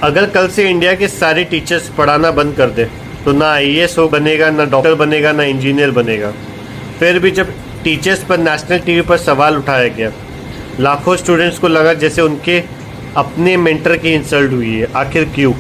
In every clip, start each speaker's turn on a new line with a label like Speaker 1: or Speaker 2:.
Speaker 1: अगर कल से इंडिया के सारे टीचर्स पढ़ाना बंद कर दे तो ना आईएएस हो बनेगा, ना डॉक्टर बनेगा, ना इंजीनियर बनेगा। फिर भी जब टीचर्स पर नेशनल टीवी पर सवाल उठाया गया, लाखों स्टूडेंट्स को लगा जैसे उनके अपने मेंटर की इंसल्ट हुई है। आखिर क्यों?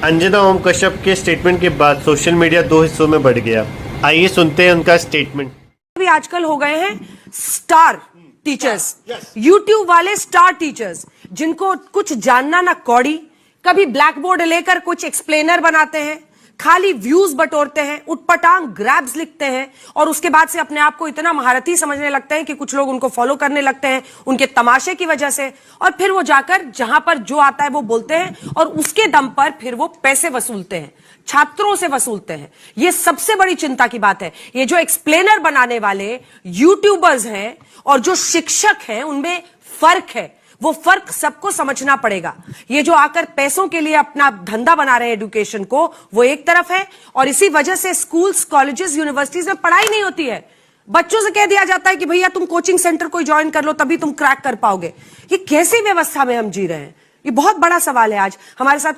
Speaker 1: अंजना ओम कश्यप के स्टेटमेंट के बाद सोशल मीडिया दो हिस्सों में बढ़ गया। आइए सुनते हैं उनका स्टेटमेंट।
Speaker 2: अभी आजकल हो गए हैं स्टार टीचर्स, यूट्यूब वाले स्टार टीचर्स, जिनको कुछ जानना ना कौड़ी, कभी ब्लैक बोर्ड लेकर कुछ एक्सप्लेनर बनाते हैं, खाली व्यूज बटोरते हैं, उटपटांग ग्रैब्स लिखते हैं और उसके बाद से अपने आप को इतना महारथी समझने लगते हैं कि कुछ लोग उनको फॉलो करने लगते हैं उनके तमाशे की वजह से, और फिर वो जाकर जहां पर जो आता है वो बोलते हैं और उसके दम पर फिर वो पैसे वसूलते हैं, छात्रों से वसूलते हैं। ये सबसे बड़ी चिंता की बात है। ये जो एक्सप्लेनर बनाने वाले यूट्यूबर्स हैं और जो शिक्षक हैं, उनमें फर्क है। वो फर्क सबको समझना पड़ेगा। ये जो आकर पैसों के लिए अपना धंधा बना रहे हैं एजुकेशन को, वो एक तरफ है, और इसी वजह से स्कूल्स, कॉलेजेस, यूनिवर्सिटीज में पढ़ाई नहीं होती है। बच्चों से कह दिया जाता है कि भैया तुम कोचिंग सेंटर कोई ज्वाइन कर लो तभी तुम क्रैक कर पाओगे। ये कैसी व्यवस्था में हम जी रहे हैं? ये बहुत बड़ा सवाल है। आज हमारे साथ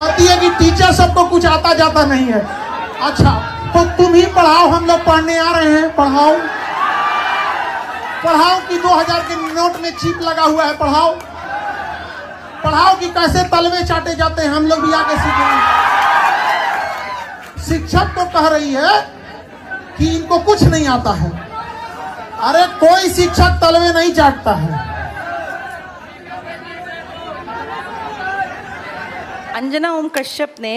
Speaker 3: आती है कि टीचर सबको कुछ आता जाता नहीं है। अच्छा, तो तुम ही पढ़ाओ, हम लोग पढ़ने आ रहे हैं। पढ़ाओ कि 2000 के नोट में चिप लगा हुआ है। पढ़ाओ कि कैसे तलवे चाटे जाते हैं, हम लोग भी आके सीखेंगे। शिक्षक तो कह रही है कि इनको कुछ नहीं आता है। अरे कोई शिक्षक तलवे नहीं चाटता है।
Speaker 4: अंजना ओम कश्यप ने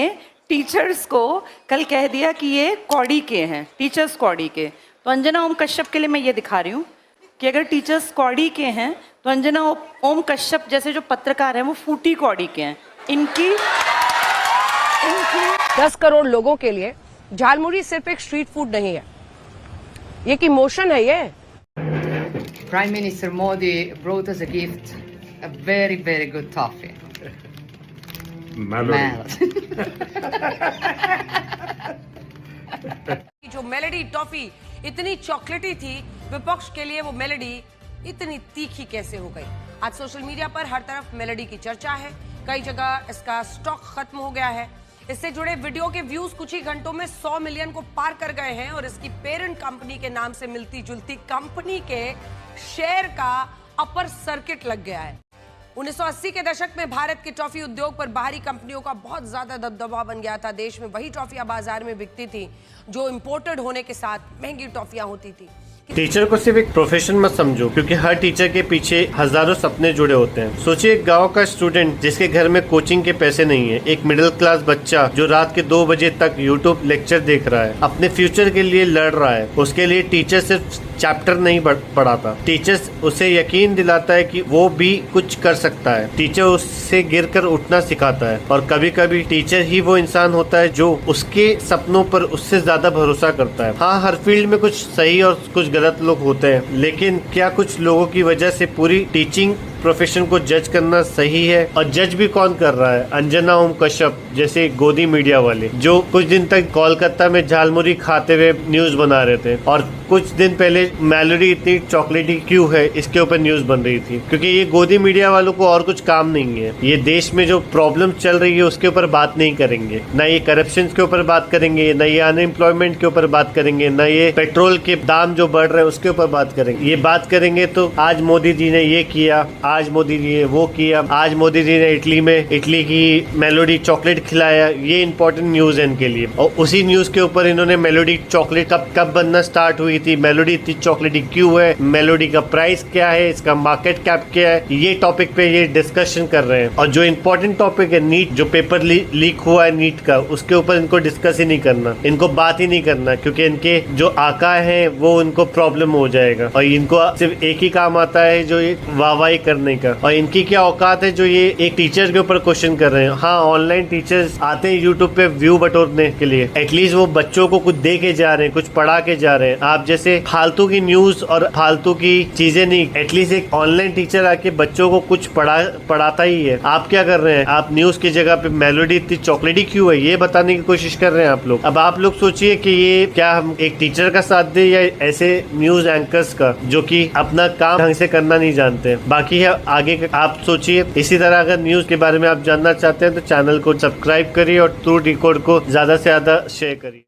Speaker 4: टीचर्स को कल कह दिया कि ये कौड़ी के हैं, टीचर्स कौड़ी के। तो अंजना ओम कश्यप के लिए मैं ये दिखा रही हूँ कि अगर टीचर्स कौड़ी के हैं तो अंजना ओम कश्यप जैसे जो पत्रकार हैं वो फूटी कौड़ी के हैं। इनकी
Speaker 2: 10 करोड़ लोगों के लिए झालमुड़ी सिर्फ एक स्ट्रीट फूड नहीं है, ये एक इमोशन है। ये
Speaker 5: Prime Minister Modi brought us a gift, a very, very good toffee.
Speaker 2: जो मेलेडी टॉफी इतनी चॉकलेटी थी, विपक्ष के लिए वो मेलेडी इतनी तीखी कैसे हो गई? आज सोशल मीडिया पर हर तरफ मेलेडी की चर्चा है। कई जगह इसका स्टॉक खत्म हो गया है। इससे जुड़े वीडियो के व्यूज कुछ ही घंटों में 100 मिलियन को पार कर गए हैं और इसकी पेरेंट कंपनी के नाम से मिलती जुलती कंपनी के शेयर का अपर सर्किट लग गया है। 1980 के दशक में भारत के टॉफी उद्योग पर बाहरी कंपनियों का बहुत ज्यादा दबदबा बन गया था। देश में वही टॉफियां बाजार में बिकती थी जो इंपोर्टेड होने के साथ महंगी टॉफियां होती थी।
Speaker 1: टीचर को सिर्फ एक प्रोफेशन मत समझो, क्योंकि हर टीचर के पीछे हजारों सपने जुड़े होते हैं। सोचिए एक गांव का स्टूडेंट जिसके घर में कोचिंग के पैसे नहीं है, एक मिडिल क्लास बच्चा जो रात के 2 बजे तक यूट्यूब लेक्चर देख रहा है, अपने फ्यूचर के लिए लड़ रहा है। उसके लिए टीचर सिर्फ चैप्टर नहीं पढ़ाता, टीचर उसे यकीन दिलाता है कि वो भी कुछ कर सकता है। टीचर उससे गिरकर उठना सिखाता है, और कभी कभी टीचर ही वो इंसान होता है जो उसके सपनों पर उससे ज्यादा भरोसा करता है। हाँ, हर फील्ड में कुछ सही और कुछ गलत लोग होते हैं, लेकिन क्या कुछ लोगों की वजह से पूरी टीचिंग प्रोफेशन को जज करना सही है? और जज भी कौन कर रहा है? अंजना ओम कश्यप जैसे गोदी मीडिया वाले, जो कुछ दिन तक कोलकाता में झालमुरी खाते हुए न्यूज बना रहे थे, और कुछ दिन पहले मेलोडी इतनी चॉकलेटी क्यों है इसके ऊपर न्यूज बन रही थी। क्योंकि ये गोदी मीडिया वालों को और कुछ काम नहीं है। ये देश में जो प्रॉब्लम चल रही है उसके ऊपर बात नहीं करेंगे, न ये करप्शन के ऊपर बात करेंगे, न ये अनएम्प्लॉयमेंट के ऊपर बात करेंगे, न ये पेट्रोल के दाम जो बढ़ रहे हैं उसके ऊपर बात करेंगे। ये बात करेंगे तो आज मोदी जी ने ये किया, आज मोदी जी ने वो किया, आज मोदी जी ने इटली की मेलोडी चॉकलेट खिलाया। ये इंपॉर्टेंट न्यूज है इनके लिए, और उसी न्यूज के ऊपर इन्होंने मेलोडी चॉकलेट कब बनना स्टार्ट हुई थी, मेलोडी इतनी चॉकलेटी क्यों है, मेलोडी का प्राइस क्या है, इसका मार्केट कैप क्या है, ये टॉपिक पे ये डिस्कशन कर रहे हैं। और जो इम्पोर्टेंट टॉपिक है नीट, जो पेपर लीक हुआ है नीट का, उसके ऊपर इनको डिस्कस ही नहीं करना, इनको बात ही नहीं करना, क्योंकि इनके जो आका है वो उनको प्रॉब्लम हो जाएगा। और इनको सिर्फ एक ही काम आता है, जो ये वाहवाही करने का। और इनकी क्या औकात है जो ये एक टीचर के ऊपर क्वेश्चन कर रहे हैं। हाँ, ऑनलाइन टीचर्स आते हैं यूट्यूब पे व्यू बटोरने के लिए, एटलीस्ट वो बच्चों को कुछ दे के जा रहे हैं, कुछ पढ़ा के जा रहे हैं। आप जैसे फालतू की न्यूज और फालतू की चीजें नहीं, एटलीस्ट एक ऑनलाइन टीचर आके बच्चों को कुछ पढ़ाता ही है। आप क्या कर रहे हैं? आप न्यूज की जगह पे मेलोडी इतनी चॉकलेटी क्यों है ये बताने की कोशिश कर रहे हैं आप लोग। अब आप लोग सोचिए कि ये क्या हम एक टीचर का साथ दे या ऐसे न्यूज एंकर्स का जो कि अपना काम ढंग से करना नहीं जानते। बाकी है आगे आप सोचिए। इसी तरह अगर न्यूज के बारे में आप जानना चाहते हैं तो चैनल को सब्सक्राइब करिए और ट्रू डिकोड को ज्यादा से ज्यादा शेयर करिए।